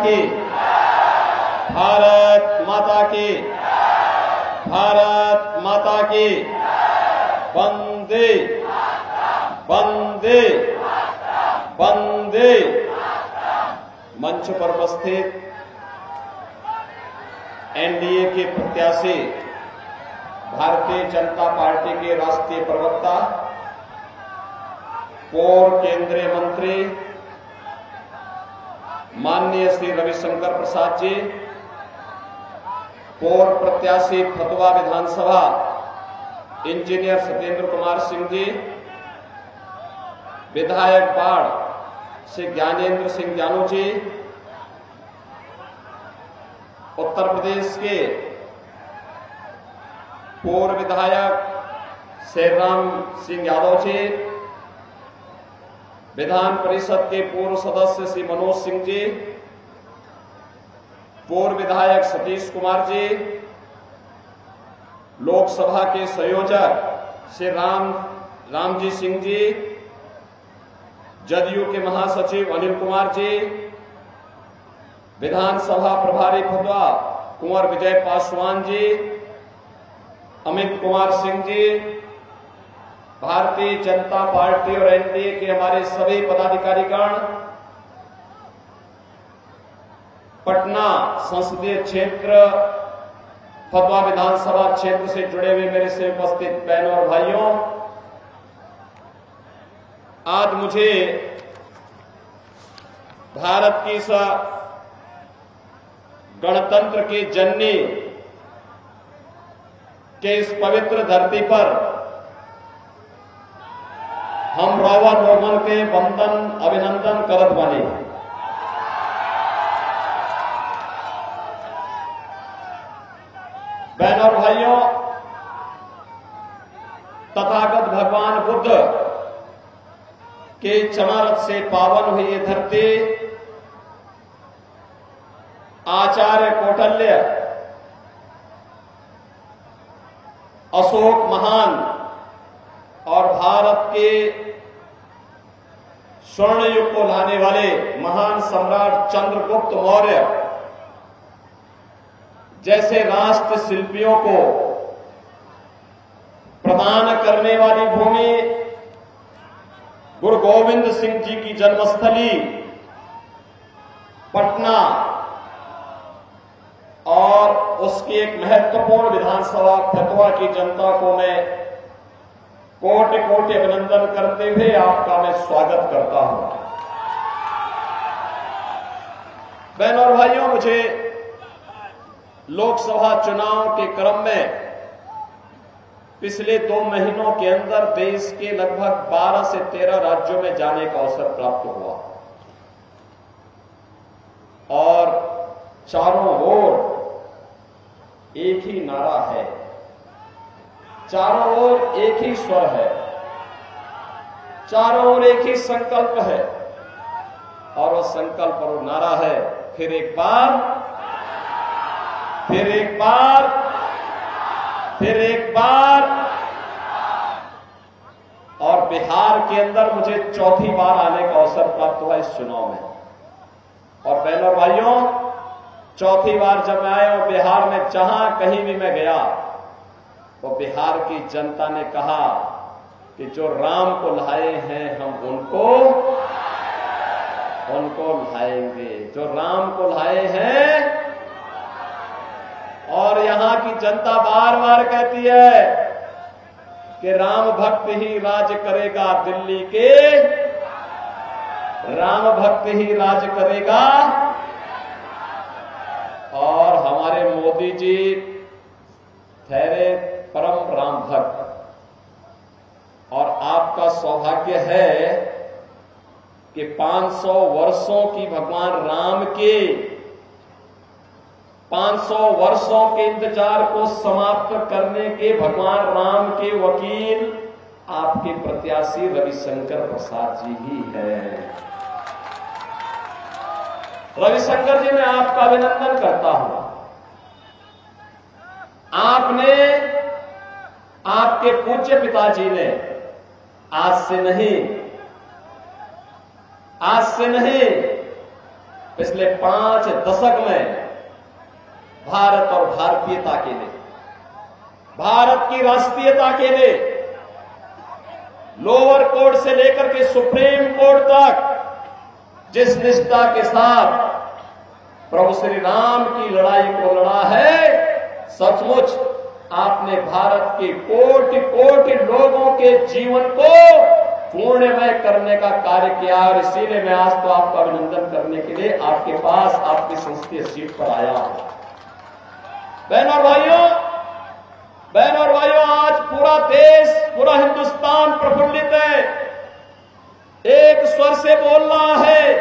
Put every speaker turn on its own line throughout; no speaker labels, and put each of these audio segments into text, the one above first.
की, भारत माता की, भारत माता की, वंदे वंदे वंदे। मंच पर उपस्थित एनडीए के प्रत्याशी, भारतीय जनता पार्टी के राष्ट्रीय प्रवक्ता, पूर्व केंद्रीय मंत्री माननीय श्री रविशंकर प्रसाद जी, पूर्व प्रत्याशी फतुहा विधानसभा इंजीनियर सत्येंद्र कुमार सिंह जी, विधायक बाढ़ श्री ज्ञानेंद्र सिंह जानू जी, उत्तर प्रदेश के पूर्व विधायक शेरराम सिंह यादव जी, विधान परिषद के पूर्व सदस्य श्री मनोज सिंह जी, पूर्व विधायक सतीश कुमार जी, लोकसभा के संयोजक श्री रामजी सिंह जी, जदयू के महासचिव अनिल कुमार जी, विधानसभा प्रभारी फतुहा कुंवर विजय पासवान जी, अमित कुमार सिंह जी, भारतीय जनता पार्टी और एनडीए के हमारे सभी पदाधिकारीगण, पटना संसदीय क्षेत्र फतुहा विधानसभा क्षेत्र से जुड़े हुए मेरे से उपस्थित बहनों और भाइयों, आज मुझे भारत की इस गणतंत्र की जननी के इस पवित्र धरती पर हम रॉवर नॉर्मल के वंदन अभिनंदन करत बानी। बहनों और भाइयों, तथागत भगवान बुद्ध के चरणरथ से पावन हुई ये धरती आचार्य कौटिल्य, अशोक महान और भारत के स्वर्ण युग को लाने वाले महान सम्राट चंद्रगुप्त मौर्य जैसे राष्ट्र शिल्पियों को प्रदान करने वाली भूमि, गुरु गोविंद सिंह जी की जन्मस्थली पटना और उसकी एक महत्वपूर्ण विधानसभा फतुहा की जनता को मैं कोटि कोटि अभिनंदन करते हुए आपका मैं स्वागत करता हूं। बहनों और भाइयों, मुझे लोकसभा चुनाव के क्रम में पिछले 2 महीनों के अंदर देश के लगभग 12 से 13 राज्यों में जाने का अवसर प्राप्त हुआ और चारों ओर एक ही नारा है, चारों ओर एक ही स्वर है, चारों ओर एक ही संकल्प है और वह संकल्प और नारा है फिर एक बार, फिर एक बार, फिर एक बार। और बिहार के अंदर मुझे चौथी बार आने का अवसर प्राप्त हुआ इस चुनाव में। और बहनों और भाइयों, चौथी बार जब मैं आया और बिहार में जहां कहीं भी मैं गया, वो बिहार की जनता ने कहा कि जो राम को लाए हैं हम उनको लाएंगे, जो राम को लाए हैं। और यहां की जनता बार बार कहती है कि राम भक्त ही राज करेगा दिल्ली के, राम भक्त ही राज करेगा। और हमारे मोदी जी ठहरे परम राम भक्त और आपका सौभाग्य है कि 500 वर्षों की भगवान राम के 500 वर्षों के इंतजार को समाप्त करने के भगवान राम के वकील आपके प्रत्याशी रविशंकर प्रसाद जी ही हैं। रविशंकर जी, मैं आपका अभिनंदन करता हूं। आपने, आपके पूज्य पिताजी ने आज से नहीं पिछले 5 दशक में भारत और भारतीयता के लिए, भारत की राष्ट्रीयता के लिए लोअर कोर्ट से लेकर के सुप्रीम कोर्ट तक जिस निष्ठा के साथ प्रभु श्री राम की लड़ाई को लड़ा है, सचमुच आपने भारत के कोटि कोटि लोगों के जीवन को पूर्णमय करने का कार्य किया। और इसीलिए मैं आज तो आपका अभिनंदन करने के लिए आपके पास आपकी संसदीय सीट पर आया हूं। बहन और भाइयों, आज पूरा देश, पूरा हिंदुस्तान प्रफुल्लित है, एक स्वर से बोल रहा है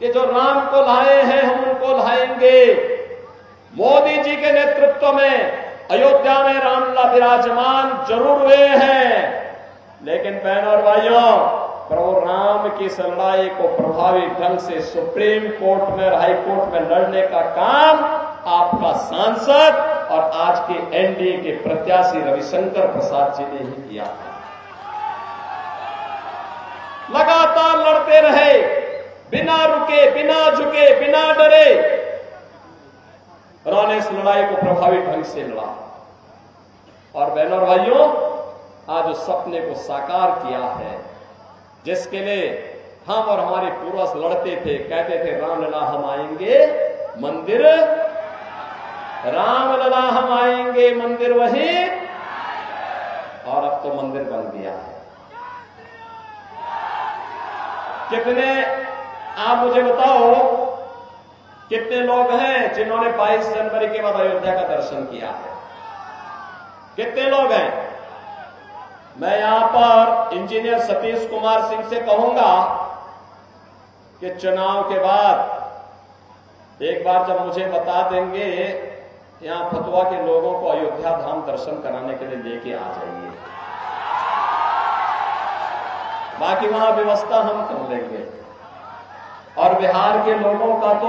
कि जो राम को लाए हैं हम उनको लाएंगे। मोदी जी के नेतृत्व में अयोध्या में रामलला विराजमान जरूर हुए हैं, लेकिन बहनों और भाइयों, प्रभु राम की लड़ाई को प्रभावी ढंग से सुप्रीम कोर्ट में और हाई कोर्ट में लड़ने का काम आपका सांसद और आज के एनडीए के प्रत्याशी रविशंकर प्रसाद जी ने ही किया। लगातार लड़ते रहे, बिना रुके, बिना झुके, बिना डरे, उन्होंने इस लड़ाई को प्रभावी ढंग से लड़ा। और बहनों और भाइयों, आज उस सपने को साकार किया है जिसके लिए हम और हमारे पूर्वज लड़ते थे, कहते थे रामलला हम आएंगे मंदिर, रामलला हम आएंगे मंदिर वहीं, और अब तो मंदिर बन गया है। कितने, आप मुझे बताओ, कितने लोग हैं जिन्होंने 22 जनवरी के बाद अयोध्या का दर्शन किया है? कितने लोग हैं? मैं यहां पर इंजीनियर सतीश कुमार सिंह से कहूंगा कि चुनाव के बाद एक बार जब मुझे बता देंगे, यहां फतुहा के लोगों को अयोध्या धाम दर्शन कराने के लिए लेके आ जाइए, बाकी वहां व्यवस्था हम कर लेंगे। और बिहार के लोगों का तो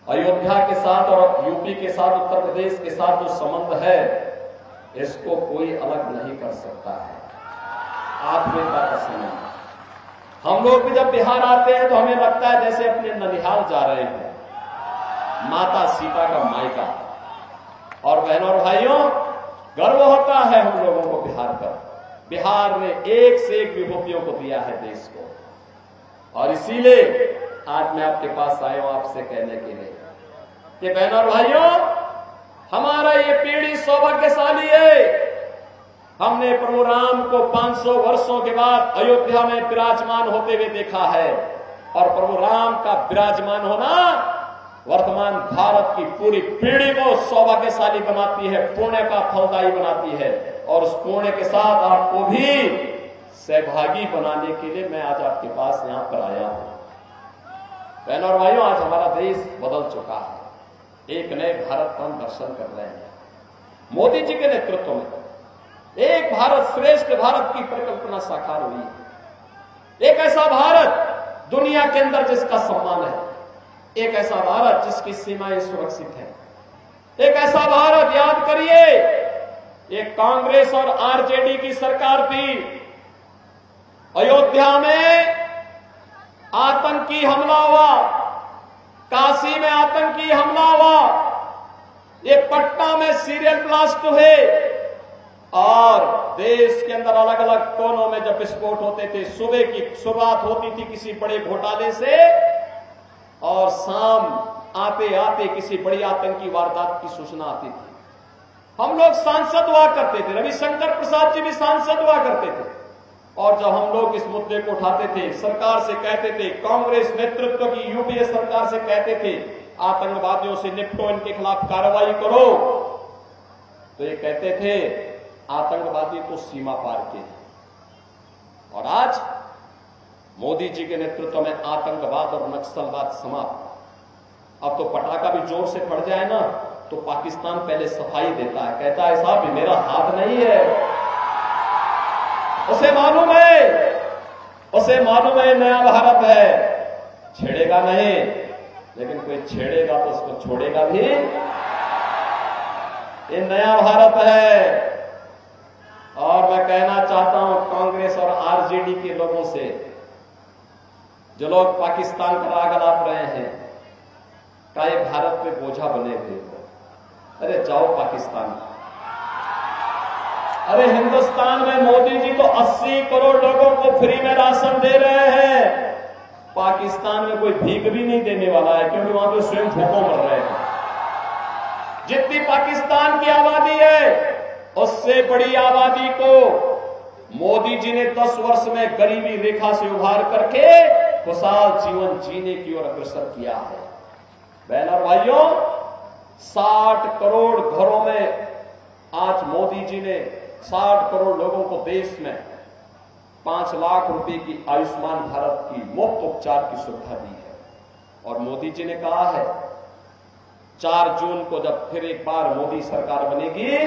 अयोध्या के साथ और यूपी के साथ, उत्तर प्रदेश के साथ जो संबंध है, इसको कोई अलग नहीं कर सकता है। आत्मीयता का संबंध। हम लोग भी जब बिहार आते हैं तो हमें लगता है जैसे अपने ननिहाल जा रहे हैं, माता सीता का मायका। और बहनों और भाइयों, गर्व होता है हम लोगों को बिहार पर। बिहार ने एक से एक विभूतियों को दिया है देश को, और इसीलिए आज मैं आपके पास आया हूं आपसे कहने के लिए कि बहनों और भाइयों, हमारा ये पीढ़ी सौभाग्यशाली है। हमने प्रभु राम को 500 वर्षों के बाद अयोध्या में विराजमान होते हुए देखा है, और प्रभु राम का विराजमान होना वर्तमान भारत की पूरी पीढ़ी को सौभाग्यशाली बनाती है, पुण्य का फलदायी बनाती है। और उस पुण्य के साथ आपको भी सहभागी बनाने के लिए मैं आज आपके पास यहां पर आया हूं। बहनों और भाइयों, आज हमारा देश बदल चुका है, एक नए भारत का हम दर्शन कर रहे हैं। मोदी जी के नेतृत्व में एक भारत श्रेष्ठ भारत की परिकल्पना साकार हुई है। एक ऐसा भारत दुनिया के अंदर जिसका सम्मान है, एक ऐसा भारत जिसकी सीमाएं सुरक्षित है, एक ऐसा भारत, याद करिए, ये कांग्रेस और आरजेडी की सरकार थी। अयोध्या में आतंकी हमला हुआ, काशी में आतंकी हमला हुआ, ये पटना में सीरियल ब्लास्ट हुए, और देश के अंदर अलग अलग कोनों में जब विस्फोट होते थे, सुबह की शुरुआत होती थी किसी बड़े घोटाले से, और शाम आते आते किसी बड़ी आतंकी वारदात की सूचना आती थी। हम लोग सांसद हुआ करते थे, रविशंकर प्रसाद जी भी सांसद हुआ करते थे, और जब हम लोग इस मुद्दे को उठाते थे, सरकार से कहते थे, कांग्रेस नेतृत्व की यूपीए सरकार से कहते थे आतंकवादियों से निपटो, इनके खिलाफ कार्रवाई करो, तो ये कहते थे आतंकवादी तो सीमा पार के हैं। और आज मोदी जी के नेतृत्व में आतंकवाद और नक्सलवाद समाप्त। अब तो पटाखा भी जोर से फट जाए ना तो पाकिस्तान पहले सफाई देता है, कहता है साहब मेरा हाथ नहीं है। उसे मालूम है नया भारत है, छेड़ेगा नहीं, लेकिन कोई छेड़ेगा तो उसको छोड़ेगा भी। ये नया भारत है। और मैं कहना चाहता हूं कांग्रेस और आरजेडी के लोगों से जो लोग पाकिस्तान पर आग लाप रहे हैं, का ये भारत पे बोझा बने थे। अरे जाओ पाकिस्तान। अरे हिंदुस्तान में मोदी जी तो 80 करोड़ लोगों को फ्री में राशन दे रहे हैं। पाकिस्तान में कोई भीख भी नहीं देने वाला है, क्योंकि वहां तो स्वयं भूखों मर रहे हैं। जितनी पाकिस्तान की आबादी है, उससे बड़ी आबादी को मोदी जी ने 10 वर्ष में गरीबी रेखा से उभार करके खुशहाल जीवन जीने की ओर अग्रसर किया है। बहन और भाइयों, 60 करोड़ घरों में आज मोदी जी ने 60 करोड़ लोगों को देश में 5 लाख रुपए की आयुष्मान भारत की मुफ्त उपचार की सुविधा दी है। और मोदी जी ने कहा है 4 जून को जब फिर एक बार मोदी सरकार बनेगी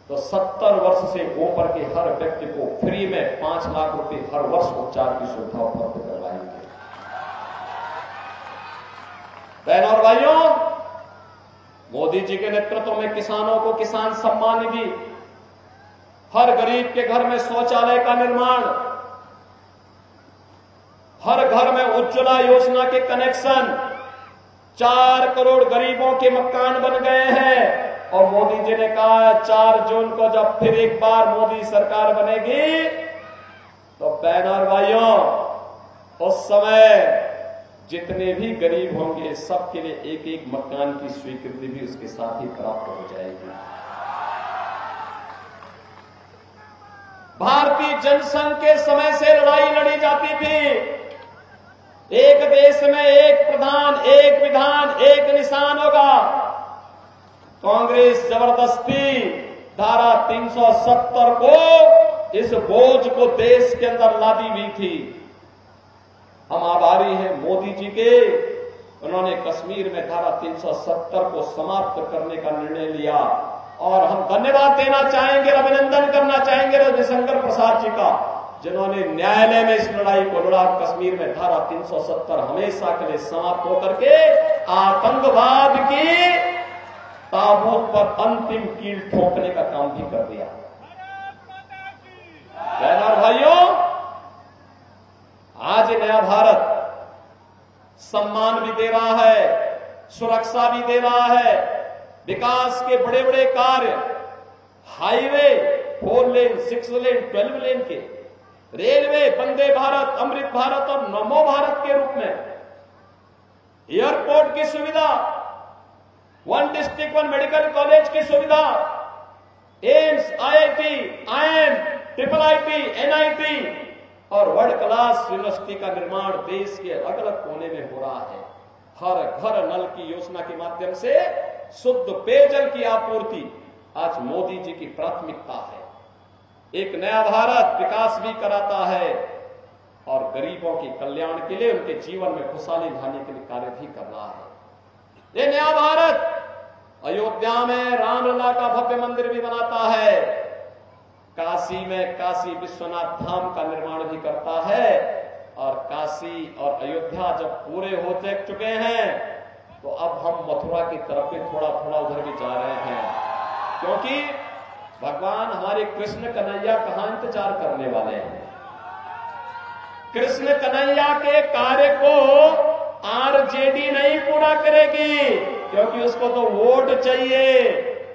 तो 70 वर्ष से ऊपर के हर व्यक्ति को फ्री में 5 लाख रुपए हर वर्ष उपचार की सुविधा उपलब्ध करवाएंगे। बहनों और भाइयों, मोदी जी के नेतृत्व में किसानों को किसान सम्मान निधि, हर गरीब के घर में शौचालय का निर्माण, हर घर में उज्ज्वला योजना के कनेक्शन, 4 करोड़ गरीबों के मकान बन गए हैं। और मोदी जी ने कहा 4 जून को जब फिर एक बार मोदी सरकार बनेगी तो बहन और भाइयों, उस समय जितने भी गरीब होंगे सबके लिए एक एक मकान की स्वीकृति भी उसके साथ ही प्राप्त हो जाएगी। भारतीय जनसंघ के समय से लड़ाई लड़ी जाती थी, एक देश में एक प्रधान, एक विधान, एक निशान होगा। कांग्रेस जबरदस्ती धारा 370 को, इस बोझ को देश के अंदर लादी हुई थी। हम आभारी हैं मोदी जी के, उन्होंने कश्मीर में धारा 370 को समाप्त करने का निर्णय लिया। और हम धन्यवाद देना चाहेंगे, अभिनंदन करना चाहेंगे रविशंकर प्रसाद जी का, जिन्होंने न्यायालय में इस लड़ाई को लड़ा। कश्मीर में धारा 370 हमेशा के लिए समाप्त होकर के आतंकवाद की ताबूत पर अंतिम कील ठोकने का काम भी कर दिया। बहनों और भाइयों, आज नया भारत सम्मान भी दे रहा है, सुरक्षा भी दे रहा है, विकास के बड़े बड़े कार्य, हाईवे 4 लेन, 6 लेन, 12 लेन के, रेलवे, वंदे भारत, अमृत भारत और नमो भारत के रूप में, एयरपोर्ट की सुविधा, 1 डिस्ट्रिक्ट 1 मेडिकल कॉलेज की सुविधा, AIIMS, IIT, IIM, IIIT, NIT और वर्ल्ड क्लास यूनिवर्सिटी का निर्माण देश के अलग अलग कोने में हो रहा है। हर घर नल की योजना के माध्यम से शुद्ध पेयजल की आपूर्ति आज मोदी जी की प्राथमिकता है। एक नया भारत विकास भी कराता है और गरीबों के कल्याण के लिए, उनके जीवन में खुशहाली लाने के लिए कार्य भी कर रहा है। ये नया भारत अयोध्या में रामलला का भव्य मंदिर भी बनाता है, काशी में काशी विश्वनाथ धाम का निर्माण भी करता है। और काशी और अयोध्या जब पूरे हो चुके हैं तो अब हम मथुरा की तरफ भी थोड़ा थोड़ा उधर भी जा रहे हैं, क्योंकि भगवान हमारे कृष्ण कन्हैया कहां इंतजार करने वाले हैं। कृष्ण कन्हैया के कार्य को आरजेडी नहीं पूरा करेगी, क्योंकि उसको तो वोट चाहिए।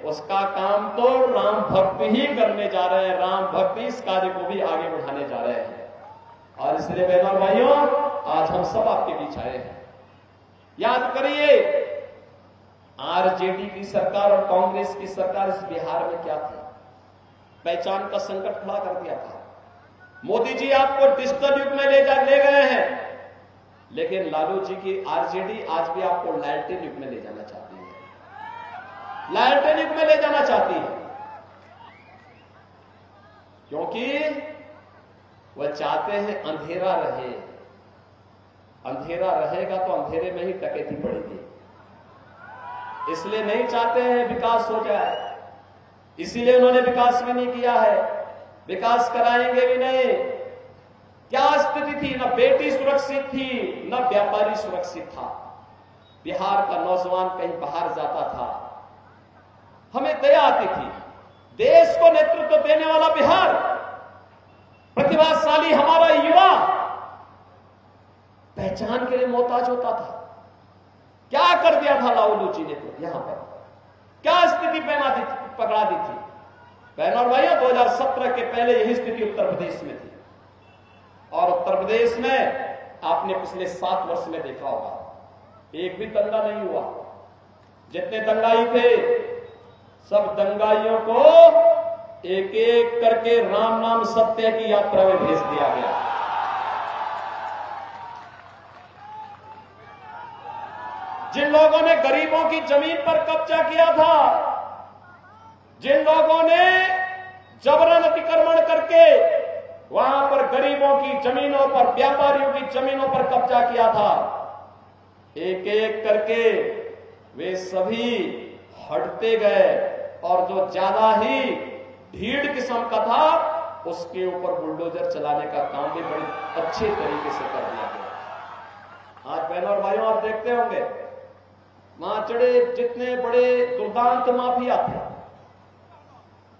उसका काम तो राम भक्त ही करने जा रहे हैं, राम भक्त इस कार्य को भी आगे बढ़ाने जा रहे हैं। और इसलिए बहनों और भाइयों, आज हम सब आपके बीच आए हैं। याद करिए, आरजेडी की सरकार और कांग्रेस की सरकार इस बिहार में क्या थी? पहचान का संकट खड़ा कर दिया था। मोदी जी आपको डिजिटल युग में ले गए हैं, लेकिन लालू जी की आरजेडी आज भी आपको लालटेन युग में ले जाना चाहती है, लालटेन युग में ले जाना चाहती है, क्योंकि वह चाहते हैं अंधेरा रहे। अंधेरा रहेगा तो अंधेरे में ही डकैती पड़ेगी, इसलिए नहीं चाहते हैं विकास हो जाए। इसीलिए उन्होंने विकास भी नहीं किया है, विकास कराएंगे भी नहीं। क्या स्थिति थी? न बेटी सुरक्षित थी, न व्यापारी सुरक्षित था। बिहार का नौजवान कहीं बाहर जाता था, हमें दया आती थी। देश को नेतृत्व देने वाला बिहार, प्रतिभाशाली हमारा युवा, पहचान के लिए मोहताज होता था। क्या कर दिया था लालू जी ने तो यहां पर, क्या स्थिति पकड़ा दी थी। बहन और भाइयों, 2017 के पहले यही स्थिति उत्तर प्रदेश में थी। और उत्तर प्रदेश में आपने पिछले 7 वर्ष में देखा होगा, एक भी दंगा नहीं हुआ। जितने दंगाई थे, सब दंगाइयों को एक एक करके राम नाम सत्य की यात्रा में भेज दिया गया। जिन लोगों ने गरीबों की जमीन पर कब्जा किया था, जिन लोगों ने जबरन अतिक्रमण करके वहां पर गरीबों की जमीनों पर, व्यापारियों की जमीनों पर कब्जा किया था, एक एक करके वे सभी हटते गए और जो ज्यादा ही ढीठ किस्म का था उसके ऊपर बुलडोजर चलाने का काम भी बड़े अच्छे तरीके से कर दिया गया। आज बहनों और भाइयों, आप देखते होंगे वहां चढ़े जितने बड़े दुर्दांत माफिया थे,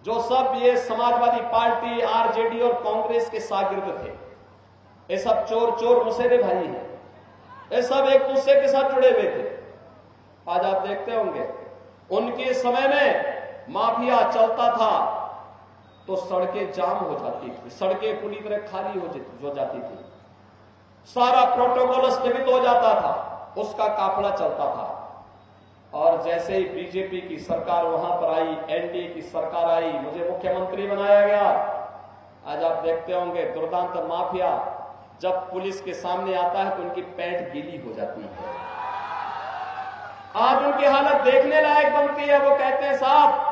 जो सब ये समाजवादी पार्टी, आरजेडी और कांग्रेस के शागिर्द थे, ये सब चोर मुसेरे भाई हैं, ये सब एक दूसरे के साथ जुड़े हुए थे। आज आप देखते होंगे उनके समय में माफिया चलता था तो सड़कें जाम हो जाती थी, सड़कें पूरी तरह खाली हो जाती थी, सारा प्रोटोकॉल स्थगित हो जाता था, उसका काफिला चलता था। और जैसे ही बीजेपी की सरकार वहां पर आई, एनडीए की सरकार आई, मुझे मुख्यमंत्री बनाया गया, आज आप देखते होंगे दुर्दांत माफिया जब पुलिस के सामने आता है तो उनकी पैंट गीली हो जाती है। आज उनकी हालत देखने लायक बनती है। वो कहते हैं साहब,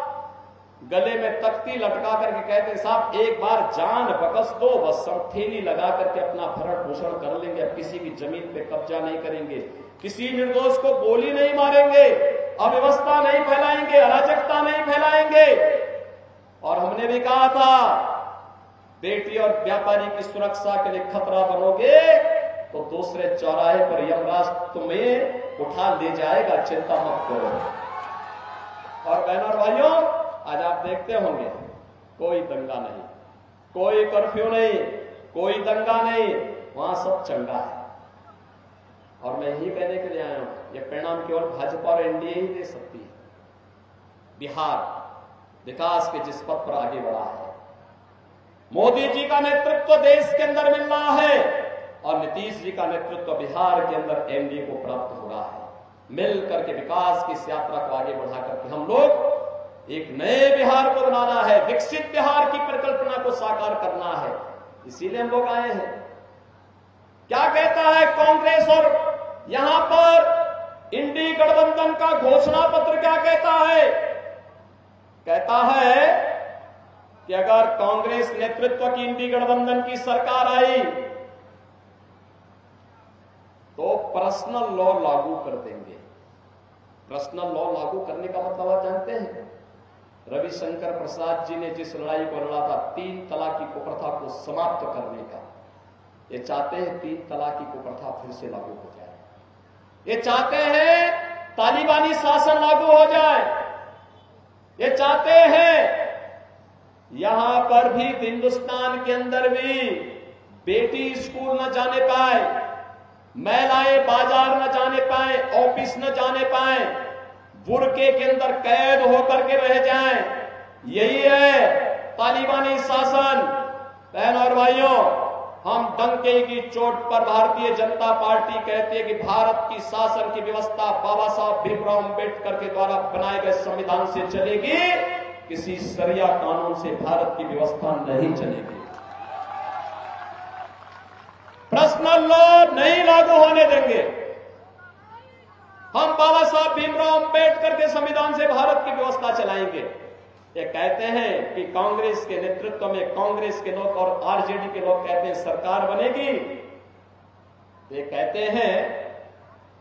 गले में तख्ती लटका करके कहते हैं साहब एक बार जान बकस दो, बस हम थैली लगा करके अपना भरण पोषण कर लेंगे, अब किसी की जमीन पे कब्जा नहीं करेंगे, किसी निर्दोष को गोली नहीं मारेंगे, अव्यवस्था नहीं फैलाएंगे, अराजकता नहीं फैलाएंगे। और हमने भी कहा था बेटी और व्यापारी की सुरक्षा के लिए खतरा बनोगे तो दूसरे चौराहे पर यमराज तुम्हें उठा ले जाएगा, चिंता मत करो। और बहनों और भाइयों, आज आप देखते होंगे कोई दंगा नहीं, कोई कर्फ्यू नहीं, कोई दंगा नहीं, वहां सब चंगा है। और मैं यही कहने के लिए आया हूं, यह परिणाम केवल भाजपा और एनडीए ही दे सकती है। बिहार विकास के जिस पथ पर आगे बढ़ा है, मोदी जी का नेतृत्व देश के अंदर मिल रहा है और नीतीश जी का नेतृत्व बिहार के अंदर एनडीए को प्राप्त हो रहा है। मिल करके विकास की इस यात्रा को आगे बढ़ा करके हम लोग एक नए बिहार को बनाना है, विकसित बिहार की परिकल्पना को साकार करना है, इसीलिए हम लोग आए हैं। क्या कहता है कांग्रेस और यहां पर इंडी गठबंधन का घोषणा पत्र, क्या कहता है? कहता है कि अगर कांग्रेस नेतृत्व की इंडी गठबंधन की सरकार आई तो पर्सनल लॉ लागू कर देंगे। पर्सनल लॉ लागू करने का मतलब आप जानते हैं? रविशंकर प्रसाद जी ने जिस लड़ाई को लड़ा था 3 तलाक की कुप्रथा को समाप्त करने का, ये चाहते हैं 3 तलाक की कुप्रथा फिर से लागू हो जाए। ये चाहते हैं तालिबानी शासन लागू हो जाए। ये चाहते हैं यहां पर भी, हिंदुस्तान के अंदर भी बेटी स्कूल न जाने पाए, महिलाएं बाजार न जाने पाए, ऑफिस न जाने पाए, बुर्के के अंदर कैद होकर के रह जाएं। यही है तालिबानी शासन। बहन और भाइयों, हम डंके की चोट पर भारतीय जनता पार्टी कहती है कि भारत की शासन की व्यवस्था बाबा साहब भीमराव अंबेडकर के द्वारा बनाए गए संविधान से चलेगी, किसी शरिया कानून से भारत की व्यवस्था नहीं चलेगी। पर्सनल लॉ नहीं लागू होने देंगे। हम बाबा साहब भीमराव अंबेडकर के संविधान से भारत की व्यवस्था चलाएंगे। ये कहते हैं कि कांग्रेस के नेतृत्व में कांग्रेस के लोग और आरजेडी के लोग कहते हैं सरकार बनेगी। ये कहते हैं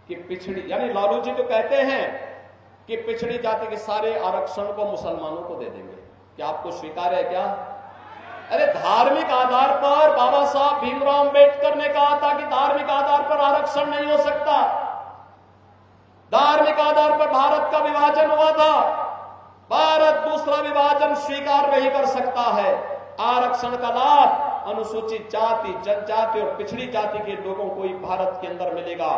कि पिछड़ी, यानी लालू जी तो कहते हैं कि पिछड़ी जाति के सारे आरक्षण को मुसलमानों को दे देंगे। क्या आपको स्वीकार है क्या? अरे धार्मिक आधार पर बाबा साहब भीमराव अंबेडकर ने कहा था कि धार्मिक आधार पर आरक्षण नहीं हो सकता। धार्मिक आधार पर भारत का विभाजन हुआ था। भारत दूसरा विभाजन स्वीकार नहीं कर सकता है। आरक्षण का लाभ अनुसूचित जाति, जनजाति और पिछड़ी जाति के लोगों को ही भारत के अंदर मिलेगा।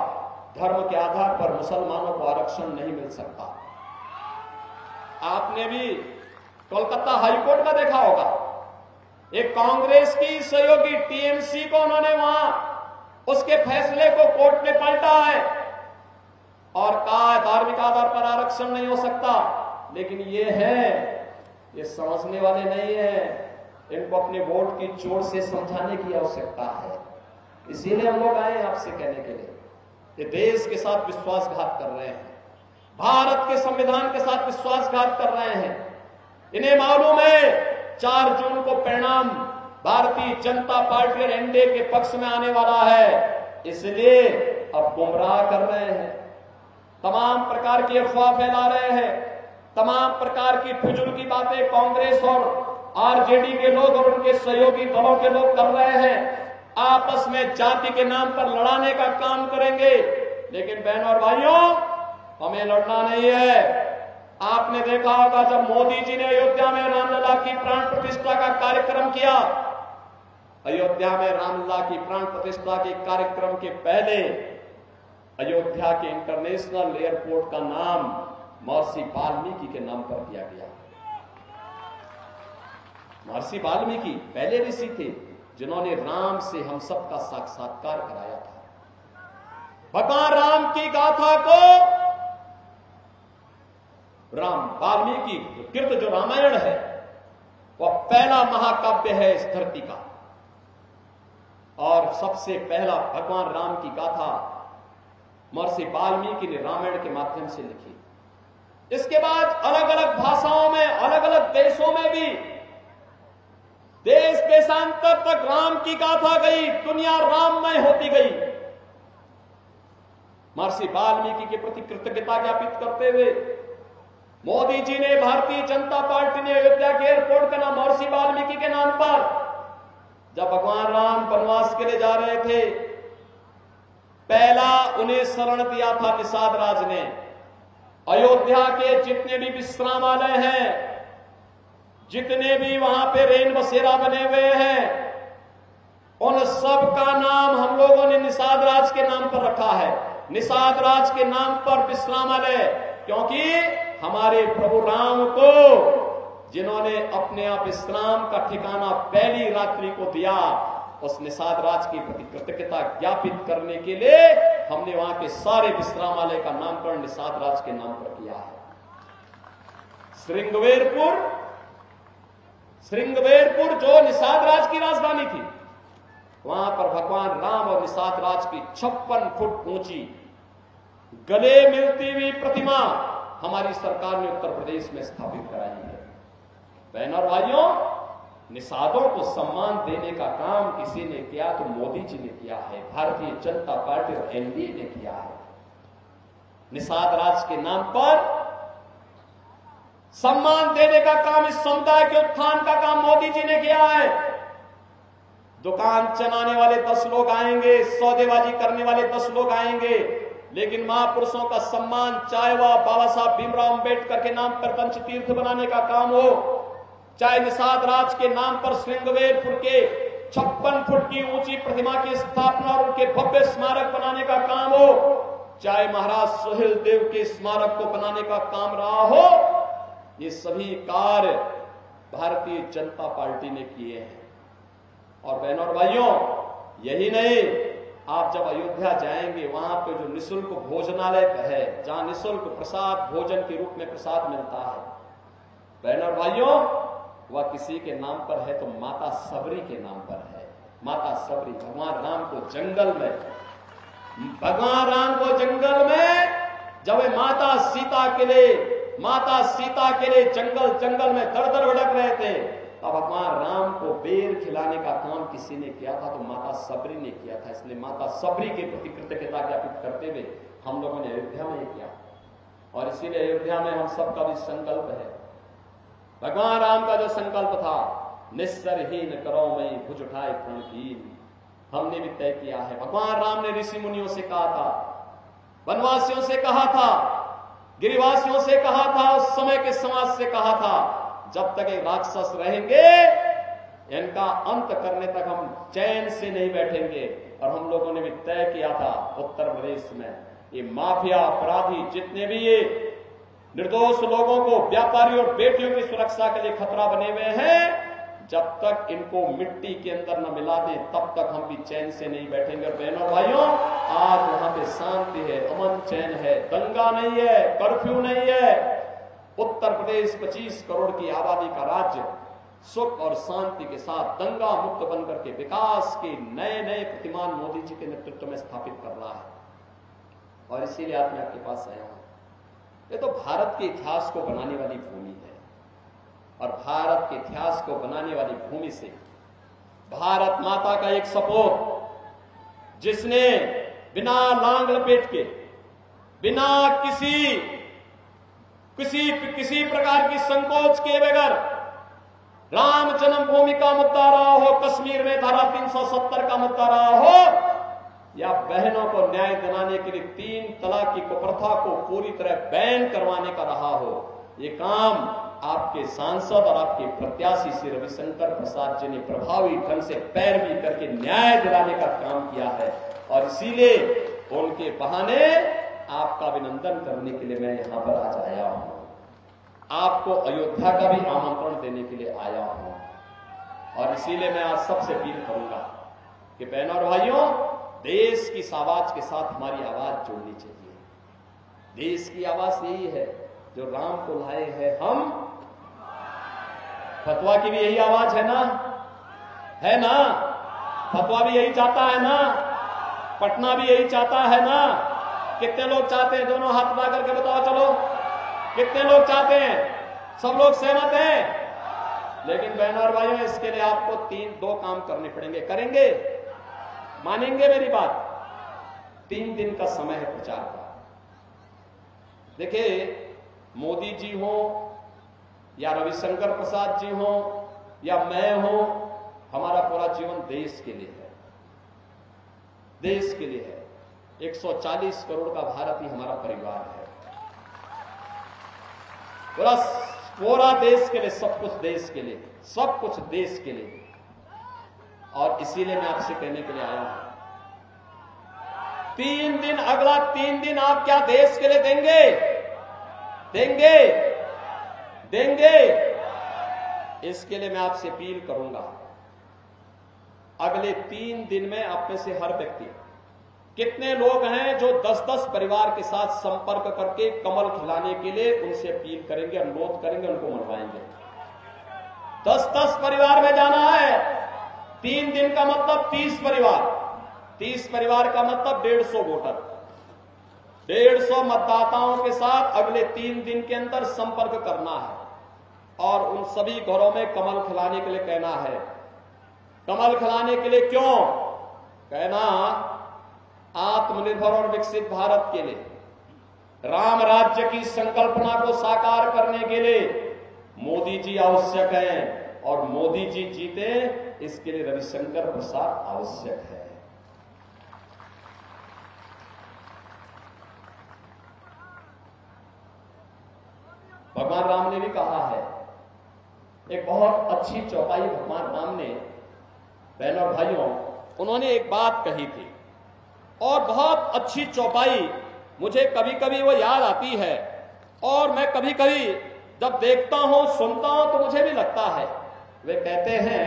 धर्म के आधार पर मुसलमानों को आरक्षण नहीं मिल सकता। आपने भी कोलकाता हाईकोर्ट का देखा होगा, एक कांग्रेस की सहयोगी टीएमसी को उन्होंने वहां उसके फैसले को कोर्ट ने पलटा है और कहा धार्मिक आधार पर आरक्षण नहीं हो सकता। लेकिन ये समझने वाले नहीं है, इनको अपने वोट की चोट से समझाने की आवश्यकता है। इसीलिए हम लोग आए आपसे कहने के लिए, ये देश के साथ विश्वासघात कर रहे हैं, भारत के संविधान के साथ विश्वासघात कर रहे हैं। इन्हें मालूम है 4 जून को परिणाम भारतीय जनता पार्टी और एनडीए के पक्ष में आने वाला है, इसलिए अब गुमराह कर रहे हैं, तमाम प्रकार की अफवाह फैला रहे हैं, तमाम प्रकार की फिजूल की बातें कांग्रेस और आरजेडी के लोग और उनके सहयोगी दलों के लोग कर रहे हैं। आपस में जाति के नाम पर लड़ाने का काम करेंगे, लेकिन बहनों और भाइयों हमें लड़ना नहीं है। आपने देखा होगा जब मोदी जी ने अयोध्या में रामलला की प्राण प्रतिष्ठा का कार्यक्रम किया, अयोध्या में रामलला की प्राण प्रतिष्ठा के कार्यक्रम के पहले अयोध्या के इंटरनेशनल एयरपोर्ट का नाम महर्षि वाल्मीकि के नाम पर दिया गया। महर्षि वाल्मीकि पहले ऋषि थे जिन्होंने राम से हम सब का साक्षात्कार कराया था। भगवान राम की गाथा को राम वाल्मीकि कृत जो रामायण है वह पहला महाकाव्य है इस धरती का, और सबसे पहला भगवान राम की गाथा महर्षि वाल्मीकि ने रामायण के माध्यम से लिखी। इसके बाद अलग अलग भाषाओं में, अलग अलग देशों में भी देश देशांतर तक राम की गाथा गई, दुनिया राममय होती गई। महर्षि वाल्मीकि के प्रति कृतज्ञता ज्ञापित करते हुए मोदी जी ने, भारतीय जनता पार्टी ने अयोध्या के एयरपोर्ट का नाम महर्षि वाल्मीकि के नाम पर, जब भगवान राम वनवास के लिए जा रहे थे, पहला उन्हें शरण दिया था निषाद राज ने। अयोध्या के जितने भी विश्रामालय हैं, जितने भी वहां पे रेन बसेरा बने हुए हैं, उन सब का नाम हम लोगों ने निषाद राज के नाम पर रखा है। निषाद राज के नाम पर विश्रामालय, क्योंकि हमारे प्रभु राम को जिन्होंने अपने आप विश्राम का ठिकाना पहली रात्रि को दिया, उस निषाद राज की प्रति कृतज्ञता ज्ञापित करने के लिए हमने वहां के सारे विश्रामालय का नामकरण निषाद राज के नाम पर किया है। श्रृंगवेरपुर जो निषाद राज की राजधानी थी, वहां पर भगवान राम और निषाद राज की 56 फुट ऊंची गले मिलती हुई प्रतिमा हमारी सरकार ने उत्तर प्रदेश में स्थापित कराई है। बहनों और भाइयों, निषादों को सम्मान देने का काम किसी ने किया तो मोदी जी ने किया है, भारतीय जनता पार्टी और एनडीए ने किया है। निषाद राज के नाम पर सम्मान देने का काम, इस समुदाय के उत्थान का काम मोदी जी ने किया है। दुकान चलाने वाले 10 लोग आएंगे, सौदेबाजी करने वाले 10 लोग आएंगे, लेकिन महापुरुषों का सम्मान, चाहे वह बाबा साहब भीमराव अंबेडकर के नाम पर पंचतीर्थ बनाने का काम हो, चाहे निषाद राज के नाम पर श्रृंगवेरपुर के 56 फुट की ऊंची प्रतिमा की स्थापना और उनके भव्य स्मारक बनाने का काम हो, चाहे महाराज सोहेल देव के स्मारक को बनाने का काम रहा हो, ये सभी कार्य भारतीय जनता पार्टी ने किए हैं। और बहनों और भाइयों, यही नहीं, आप जब अयोध्या जाएंगे, वहां पे जो निःशुल्क भोजनालय है, जहां निःशुल्क प्रसाद भोजन के रूप में प्रसाद मिलता है, बहनों और भाइयों, वह किसी के नाम पर है तो माता सबरी के नाम पर है। माता सबरी, भगवान राम को जंगल में जब माता सीता के लिए जंगल में दर भटक रहे थे, तब भगवान राम को बेर खिलाने का काम किसी ने किया था तो माता सबरी ने किया था। इसलिए माता सबरी के प्रति कृतज्ञता ज्ञापित करते हुए हम लोगों ने अयोध्या में किया, और इसीलिए अयोध्या में हम सबका भी संकल्प है। भगवान राम का जो संकल्प था, निस्सरहीन करो मैं भुज उठाए प्रणहीन, हमने भी तय किया है। भगवान राम ने ऋषि मुनियों से कहा था, वनवासियों से कहा था, गिरिवासियों से कहा था, उस समय के समाज से कहा था, जब तक ये राक्षस रहेंगे इनका अंत करने तक हम चैन से नहीं बैठेंगे। और हम लोगों ने भी तय किया था उत्तर प्रदेश में ये माफिया अपराधी जितने भी ये निर्दोष लोगों को, व्यापारी और बेटियों की सुरक्षा के लिए खतरा बने हुए हैं, जब तक इनको मिट्टी के अंदर न मिला दें तब तक हम भी चैन से नहीं बैठेंगे। और बहनों भाइयों, आज वहां पे शांति है, अमन चैन है, दंगा नहीं है, कर्फ्यू नहीं है। उत्तर प्रदेश 25 करोड़ की आबादी का राज्य सुख और शांति के साथ दंगा मुक्त बनकर के विकास के नए नए प्रतिमान मोदी जी के नेतृत्व में स्थापित कर रहा है। और इसीलिए आज मैं आपके पास आया हूं। ये तो भारत के इतिहास को बनाने वाली भूमि है, और भारत के इतिहास को बनाने वाली भूमि से भारत माता का एक सपूत, जिसने बिना लांग लपेट के, बिना किसी प्रकार की संकोच किए बगैर राम जन्मभूमि का मुद्दा रहा हो, कश्मीर में धारा 370 का मुद्दा रहा हो, या बहनों को न्याय दिलाने के लिए 3 तलाक की कुप्रथा को पूरी तरह बैन करवाने का रहा हो, ये काम आपके सांसद और आपके प्रत्याशी श्री रविशंकर प्रसाद जी ने प्रभावी ढंग से पैरवी करके न्याय दिलाने का काम किया है। और इसीलिए उनके बहाने आपका अभिनंदन करने के लिए मैं यहां पर आज आया हूं। आपको अयोध्या का भी आमंत्रण देने के लिए आया हूं। और इसीलिए मैं आज सबसे अपील करूंगा कि बहनों और भाइयों, देश की आवाज के साथ हमारी आवाज जोड़नी चाहिए। देश की आवाज यही है जो राम को लाए हैं हम। फतवा की भी यही आवाज है ना? है ना? फतवा भी यही चाहता है ना? पटना भी यही चाहता है ना? कितने लोग चाहते हैं? दोनों हाथ उठा करके बताओ, चलो कितने लोग चाहते हैं? सब लोग सहमत हैं। लेकिन बहनों और भाइयों, इसके लिए आपको 2 काम करने पड़ेंगे। करेंगे? मानेंगे मेरी बात? 3 दिन का समय है प्रचार का। देखिए, मोदी जी हो या रविशंकर प्रसाद जी हो या मैं हो, हमारा पूरा जीवन देश के लिए है, देश के लिए है। 140 करोड़ का भारत ही हमारा परिवार है। पूरा देश के लिए, सब कुछ देश के लिए, सब कुछ देश के लिए। और इसीलिए मैं आपसे कहने के लिए आया हूं, 3 दिन, अगला 3 दिन आप क्या देश के लिए देंगे? देंगे? देंगे? इसके लिए मैं आपसे अपील करूंगा, अगले 3 दिन में आप में से हर व्यक्ति, कितने लोग हैं जो 10-10 परिवार के साथ संपर्क करके कमल खिलाने के लिए उनसे अपील करेंगे, अनुरोध करेंगे, उनको मनवाएंगे। 10-10 परिवार में जाना है। 3 दिन का मतलब 30 परिवार, 30 परिवार का मतलब 150 वोटर, 150 मतदाताओं के साथ अगले 3 दिन के अंदर संपर्क करना है। और उन सभी घरों में कमल खिलाने के लिए कहना है। कमल खिलाने के लिए क्यों कहना? आत्मनिर्भर और विकसित भारत के लिए, राम राज्य की संकल्पना को साकार करने के लिए मोदी जी आवश्यक हैं। और मोदी जी जीते, इसके लिए रविशंकर प्रसाद आवश्यक है। भगवान राम ने भी कहा है, एक बहुत अच्छी चौपाई भगवान राम ने, बहनों और भाइयों, उन्होंने एक बात कही थी, और बहुत अच्छी चौपाई मुझे कभी कभी वो याद आती है। और मैं कभी कभी जब देखता हूं, सुनता हूं, तो मुझे भी लगता है। वे कहते हैं,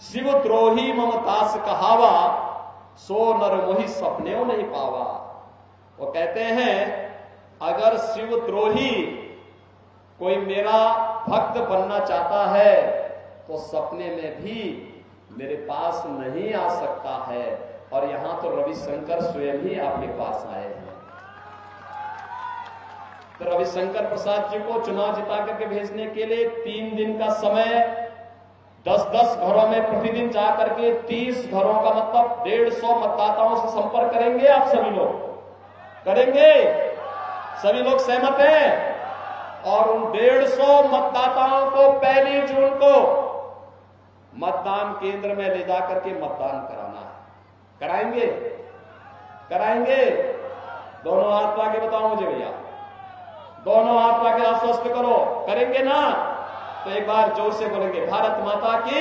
शिव द्रोही ममतास कहावा, सो नर मोहि सपने नहीं पावा। वो कहते हैं, अगर शिव द्रोही कोई मेरा भक्त बनना चाहता है तो सपने में भी मेरे पास नहीं आ सकता है। और यहां तो रविशंकर स्वयं ही आपके पास आए हैं। तो रविशंकर प्रसाद जी को चुनाव जिता करके भेजने के लिए 3 दिन का समय, 10-10 घरों में प्रतिदिन जाकर के 30 घरों का मतलब 150 मतदाताओं से संपर्क करेंगे। आप सभी लोग करेंगे? सभी लोग सहमत हैं? और उन 150 मतदाताओं को 1 जून को मतदान केंद्र में ले जाकर के मतदान कराना है। कराएंगे? कराएंगे? दोनों हाथ ला के बताओ मुझे भैया, दोनों हाथ ला के आश्वस्त करो, करेंगे ना? तो एक बार जोर से बोलेंगे, भारत माता की,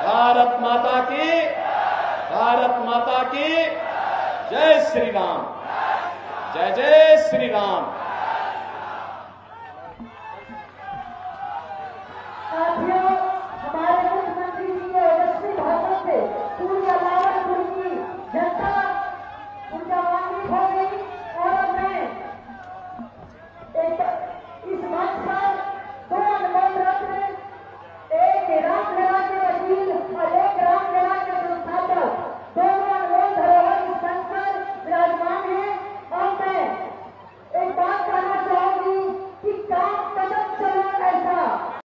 भारत माता की, भारत माता की, जय श्री राम, जय जय श्री राम।